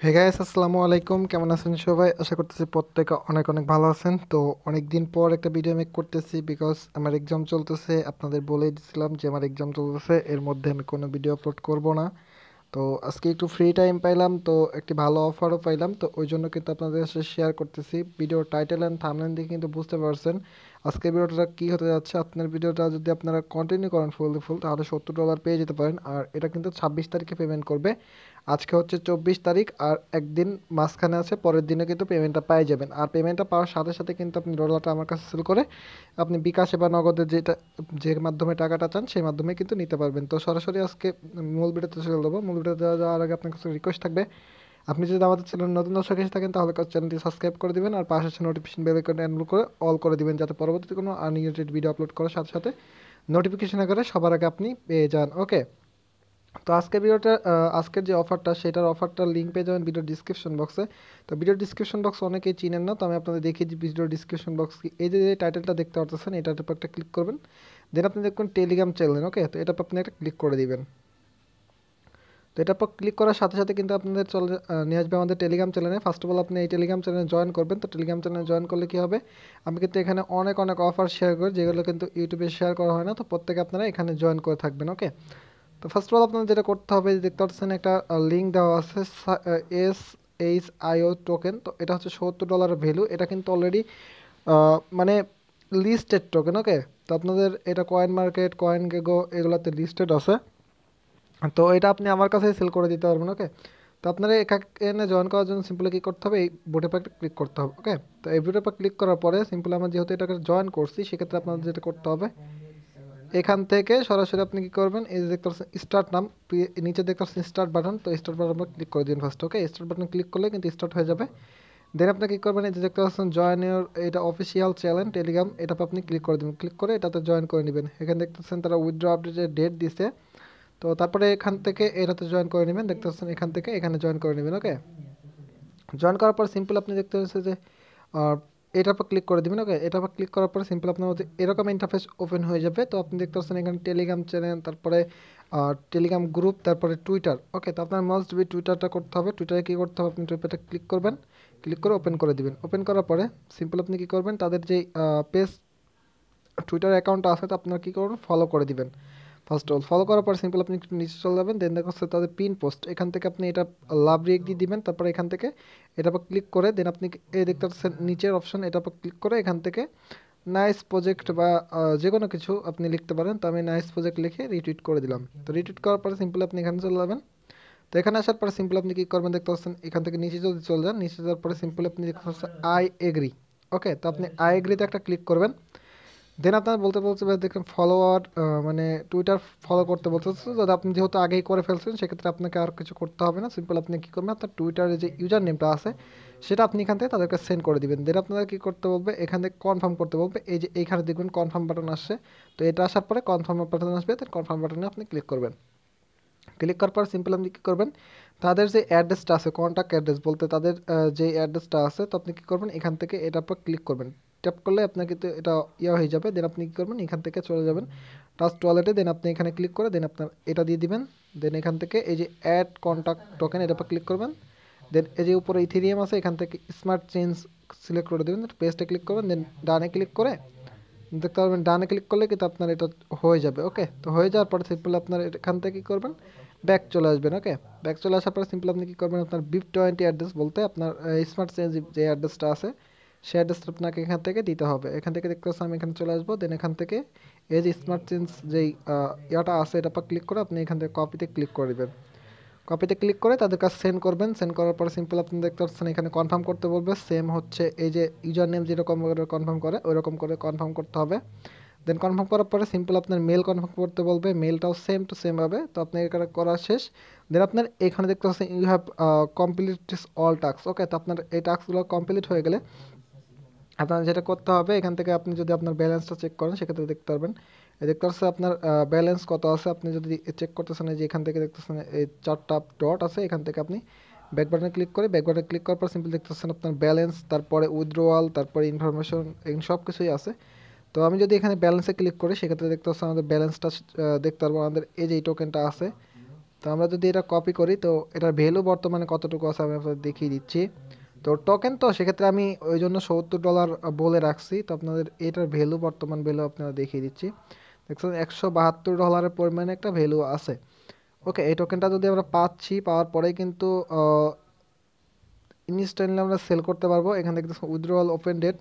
Hey guys, আসসালামু আলাইকুম। কেমন আছেন সবাই? আশা করতেছি প্রত্যেকে অনেক অনেক ভালো আছেন। তো অনেক দিন পর একটা ভিডিও মেক করতেছি বিকজ আমার এক্সাম চলতেছে। আপনাদের বলেই দিছিলাম যে আমার এক্সাম চলতেছে, এর মধ্যে আমি কোনো ভিডিও আপলোড করব না। তো আজকে একটু ফ্রি টাইম পাইলাম, তো একটি ভালো অফারও পাইলাম, তো ওই জন্য কিন্তু আপনাদের সাথে শেয়ার করতেছি। ভিডিওর টাইটেল অ্যান্ড থাম্বনেল দিয়ে কিন্তু বুঝতে পারছেন আজকে ভিডিওটা কী হতে যাচ্ছে। আপনার ভিডিওটা যদি আপনারা কন্টিনিউ করেন ফুল তাহলে $70 পেয়ে যেতে পারেন। আর এটা কিন্তু 26 তারিখে পেমেন্ট করবে। আজকে হচ্ছে 24 তারিখ, আর একদিন মাঝখানে আছে, পরের দিনে কিন্তু পেমেন্টটা পেয়ে যাবেন। আর পেমেন্টটা পাওয়ার সাথে সাথে কিন্তু আপনি ডলারটা আমার কাছে সেল করে আপনি বিকাশে বা নগদে যেটা যে মাধ্যমে টাকাটা চান সেই মাধ্যমে কিন্তু নিতে পারবেন। তো সরাসরি আজকে মূল ভিডিওতে চলে যাবো। মূল ভিডিওতে যাওয়ার আগে আপনার কাছে রিকোয়েস্ট থাকবে, আপনি যদি আমাদের চ্যানেল নতুন দর্শক এসে থাকেন তাহলে চ্যানেলটি সাবস্ক্রাইব করে দিবেন, আর পাশে নোটিফিকেশন বেল আইকনটা এনরোল করে অল করে দিবেন, যাতে পরবর্তীতে কোনো আনলিমিটেড ভিডিও আপলোড করার সাথে সাথে নোটিফিকেশন করে সবার আগে আপনি পেয়ে যান। ওকে, তো আজকের যে অফারটা সেটার অফারটার লিঙ্ক পেয়ে যাবেন ভিডিও ডিসক্রিপশন বক্সে। তো ভিডিও ডিসক্রিপশন বক্স অনেকেই চিনেন না, তো আমি আপনাদের দেখিয়ে দিই ভিডিও ডিসক্রিপশন বক্স কি। এই যে টাইটেলটা দেখতে পাচ্ছেন, এই টাইটেল একটা ক্লিক করবেন, দেন আপনি দেখবেন টেলিগ্রাম চ্যানেল। ওকে, তো এটা আপনি একটা ক্লিক করে দিবেন। তো এটার পর ক্লিক করার সাথে সাথে কিন্তু আপনাদের নিয়ে আসবে আমাদের টেলিগ্রাম চ্যানেলে। ফার্স্ট অফ অল আপনি এই টেলিগ্রাম চ্যানেলে জয়েন করবেন। তো টেলিগ্রাম চ্যানেলে জয়েন করলে কী হবে, আমি কিন্তু এখানে অনেক অনেক অফার শেয়ার করি যেগুলো কিন্তু ইউটিউবে শেয়ার করা হয় না। তো প্রত্যেকে আপনারা এখানে জয়েন করে থাকবেন। ওকে, তো ফার্স্ট অফ অল আপনাদের যেটা করতে হবে, দেখতে পাচ্ছেন একটা লিঙ্ক দেওয়া আছে SHIO টোকেন। তো এটা হচ্ছে $70 ভ্যালু। এটা কিন্তু অলরেডি মানে লিস্টেড টোকেন। ওকে, তো আপনাদের এটা কয়েন মার্কেট, কয়েন গেগো এগুলোতে লিস্টেড আছে। তো এটা আপনি আমার কাছে সেল করে দিতে পারবেন। ওকে, তো আপনারা এখানে জয়েন করার জন্য সিম্পলি কী করতে হবে, এই বোটের পর ক্লিক করতে হবে। ওকে, তো এই বোটের পর ক্লিক করার পরে সিম্পলি আমরা যেহেতু এটাকে জয়েন করছি, সেক্ষেত্রে আপনাদের যেটা করতে হবে, এখান থেকে সরাসরি আপনি কি করবেন, এই যে দেখতে পাচ্ছেন স্টার্ট নাম, নিচে দেখতে পাচ্ছেন স্টার্ট বাটন, তো স্টার্ট বাটন ক্লিক করে দিন ফার্স্ট। ওকে, স্টার্ট বাটন ক্লিক করলে কিন্তু স্টার্ট হয়ে যাবে। দেন আপনি কি করবেন, এই যে দেখতে পাচ্ছেন জয়েন ইউর, এটা অফিসিয়াল চ্যানেল টেলিগ্রাম, এটা আপনি ক্লিক করে দেবেন। ক্লিক করে এটাতে জয়েন করে নেবেন। এখানে দেখতেছেন তারা উইথড্র আপডেটের ডেট দিছে। তো তারপরে এখান থেকে এটাতে জয়েন করে নেবেন। দেখতে পাচ্ছেন এখান থেকে এখানে জয়েন করে নেবেন। ওকে, জয়েন করার পর সিম্পল আপনি দেখতে পাচ্ছেন যে আর এটার পর ক্লিক করে দিবেন। ওকে, এটার পর ক্লিক করার পর সিম্পল আপনার মধ্যে এরকম ইন্টারফেস ওপেন হয়ে যাবে। তো আপনি দেখতে পাচ্ছেন এখানে টেলিগ্রাম চ্যানেল, তারপরে টেলিগ্রাম গ্রুপ, তারপরে টুইটার। ওকে, তো আপনার মাস্ট বি টুইটারটা করতে হবে। টুইটারে কী করতে হবে, আপনি টুইটারটা ক্লিক করবেন, ক্লিক করে ওপেন করে দিবেন। ওপেন করার পরে সিম্পল আপনি কী করবেন, তাদের যেই পেজ টুইটার অ্যাকাউন্টটা আছে, তো আপনার কী করবেন, ফলো করে দিবেন। ফার্স্ট অফ অল ফলো করার পর সিম্পল আপনি একটু নিচে চলে যাবেন, দেন দেখা হচ্ছে তাদের পিন পোস্ট, এখান থেকে আপনি এটা লাভ রিয়েক্ট দিয়ে দিবেন। তারপরে এখান থেকে এটার পর ক্লিক করে দেন আপনি এই দেখতে পাচ্ছেন নিচের অপশন, এটার পর ক্লিক করে এখান থেকে নাইস প্রজেক্ট বা যে কোনো কিছু আপনি লিখতে পারেন। তো আমি নাইস প্রজেক্ট লিখে রিটুইট করে দিলাম। তো রিটুইট করার পরে সিম্পল আপনি এখানে চলে যাবেন। তো এখানে আসার পরে সিম্পল আপনি কী করবেন, দেখতে পাচ্ছেন এখান থেকে নিচে যদি চলে যান, নিচে যাওয়ার পরে সিম্পল আপনি দেখতে পাচ্ছেন আই এগ্রি। ওকে, তো আপনি আই এগ্রিতে একটা ক্লিক করবেন। দেন আপনার বলতে বলতে দেখেন ফলোয়ার, মানে টুইটার ফলো করতে বলতেছে। যদি আপনি যেহেতু আগেই করে ফেলছেন, সেক্ষেত্রে আপনাকে আর কিছু করতে হবে না। সিম্পল আপনি কী করবেন, আপনার টুইটারের যে ইউজার নেমটা আছে সেটা আপনি এখান থেকে তাদেরকে সেন্ড করে দিবেন। দেন আপনারা কী করতে বলবে, এখান থেকে কনফার্ম করতে বলবে। এই যে এইখানে দেখবেন কনফার্ম বাটন আসছে, তো এটা আসার পরে কনফার্ম বাটন আসবে, তো কনফার্ম বাটনে আপনি ক্লিক করবেন। ক্লিক করার পর সিম্পল আপনি কী করবেন, তাদের যে অ্যাড্রেসটা আছে, কন্ট্যাক্ট অ্যাড্রেস বলতে তাদের যে অ্যাড্রেসটা আছে, তো আপনি কী করবেন, এখান থেকে এটার পর ক্লিক করবেন। ট্যাপ করলে আপনার কিন্তু এটা হয়ে যাবে। দেন আপনি কী করবেন, এখান থেকে চলে যাবেন টাস্ক ওয়ালেটে। দেন আপনি এখানে ক্লিক করে দেন আপনার এটা দিয়ে দিবেন। দেন এখান থেকে এই যে অ্যাড কন্ট্যাক্ট টোকেন, এটার পর ক্লিক করবেন। দেন এই যে উপরে ইথেরিয়াম আছে, এখান থেকে স্মার্ট চেঞ্জ সিলেক্ট করে দেবেন, পেজটা ক্লিক করবেন। দেন ডানে ক্লিক করে দেখতে পারবেন, ডানে ক্লিক করলে কিন্তু আপনার এটা হয়ে যাবে। ওকে, তো হয়ে যাওয়ার পরে সিম্পল আপনার এখান থেকে কী করবেন, ব্যাক চলে আসবেন। ওকে, ব্যাক চলে আসার পরে সিম্পল আপনি কী করবেন, আপনার BIP20 অ্যাড্রেস বলতে আপনার স্মার্ট চেঞ্জ যে অ্যাড্রেসটা আছে সেই অ্যাড্রেসটা আপনাকে এখান থেকে দিতে হবে। এখান থেকে দেখতে পাচ্ছেন আমি এখানে চলে আসবো। দেন এখান থেকে এই যে স্মার্ট চেঞ্জ যেই ইয়াটা আছে, এটা পর ক্লিক করে আপনি এখান থেকে কপিতে ক্লিক করে দেবেন। কপিতে ক্লিক করে তাদের কাছে সেন্ড করবেন। সেন্ড করার পরে সিম্পল আপনি দেখতে পাচ্ছেন এখানে কনফার্ম করতে বলবে। সেম হচ্ছে এই যে ইউজার নেম যেরকম করে কনফার্ম করে ওইরকম করে কনফার্ম করতে হবে। দেন কনফার্ম করার পরে সিম্পল আপনার মেল কনফার্ম করতে বলবে, মেলটাও সেম টু সেম হবে। তো আপনি এখানে করা শেষ। দেন আপনার এখানে দেখতে পাচ্ছেন you have complete all task. Okay, তো আপনার এই টাস্কগুলো কমপ্লিট হয়ে গেলে আপনার যেটা করতে হবে, এখান থেকে আপনি যদি আপনার ব্যালেন্সটা চেক করেন সেক্ষেত্রে দেখতে পারবেন, দেখতে পাচ্ছেন আপনার ব্যালেন্স কত আছে। আপনি যদি চেক করতেছেন, এই যে এখান থেকে দেখতেছেন এই 4টা ডট আছে, এখান থেকে আপনি ব্যাক বাটনে ক্লিক করে ব্যাক বাটনে ক্লিক করার পর সিম্পল দেখতেছেন আপনার ব্যালেন্স, তারপরে উইথড্রোয়াল, তারপরে ইনফরমেশন, এই সব কিছুই আছে। তো আমি যদি এখানে ব্যালেন্সে ক্লিক করি সেক্ষেত্রে দেখতে পাচ্ছি আমাদের ব্যালেন্সটা দেখতে পারবো। আমাদের এই যে এই টোকেনটা আছে, তো আমরা যদি এটা কপি করি তো এটার ভ্যালু বর্তমানে কতটুকু আছে আমি আপনাদের দেখিয়ে দিচ্ছি। তো টোকেন তো সেক্ষেত্রে আমি ওই জন্য $70 বলে রাখছি। তো আপনাদের এটার ভ্যালু বর্তমান ভ্যালু আপনারা দেখিয়ে দিচ্ছি। দেখছেন $172 পরিমাণে একটা ভ্যালু আছে। ওকে, এই টোকেনটা যদি আমরা পাচ্ছি, পাওয়ার পরেই কিন্তু ইনস্ট্যান্টলি আমরা সেল করতে পারবো। এখান থেকে উইথড্রয়াল ওপেন ডেট,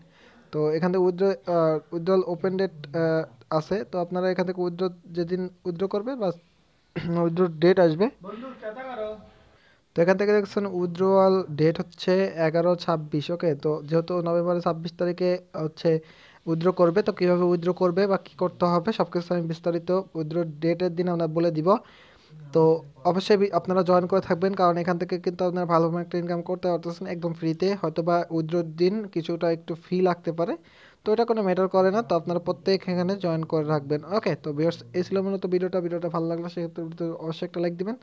তো এখান থেকে উইথড্রয়াল ওপেন ডেট আছে। তো আপনারা এখান থেকে যেদিন উইথড্র করবে বা উইথড্র ডেট আসবে, তো এখান থেকে দেখছেন উইথড্রয়াল ডেট হচ্ছে 11/26। ওকে, তো যেহেতু নভেম্বরের 26 তারিখে হচ্ছে উইথড্র করবে, তো কীভাবে উইথড্র করবে বা কী করতে হবে সব কিছু আমি বিস্তারিত উইথড্র ডেটের দিন আমরা বলে দিব। তো অবশ্যই আপনারা জয়েন করে থাকবেন, কারণ এখান থেকে কিন্তু আপনারা ভালো একটা ইনকাম করতে পারতেছেন একদম ফ্রিতে। হয়তো বা উইথড্রোর দিন কিছুটা একটু ফি লাগতে পারে, তো এটা কোনো ম্যাটার করে না। তো আপনারা প্রত্যেক এখানে জয়েন করে রাখবেন। ওকে, তো ভিউয়ার্স এই ছিল মূলত ভিডিওটা ভালো লাগলে সেক্ষেত্রে অবশ্যই একটা লাইক দিবেন।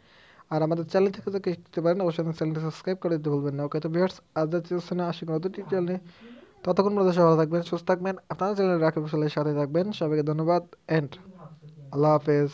আর আমাদের চ্যানেল থেকে যদি দেখতে পারেন অবশ্যই চ্যানেলটি সাবস্ক্রাইব করে দিতে ভুলবেন না। ওকে, তো ভিউয়ার্স আজ যাচ্ছি না, আশি কোনো টিউটোরিয়াল নিয়ে। ততক্ষণ পর্যন্ত সবাই ভালো থাকবেন, সুস্থ থাকবেন, আপনারা চ্যানেল রাকিব হাসানের সাথে থাকবেন। সবাইকে ধন্যবাদ এন্ড আল্লাহ হাফেজ।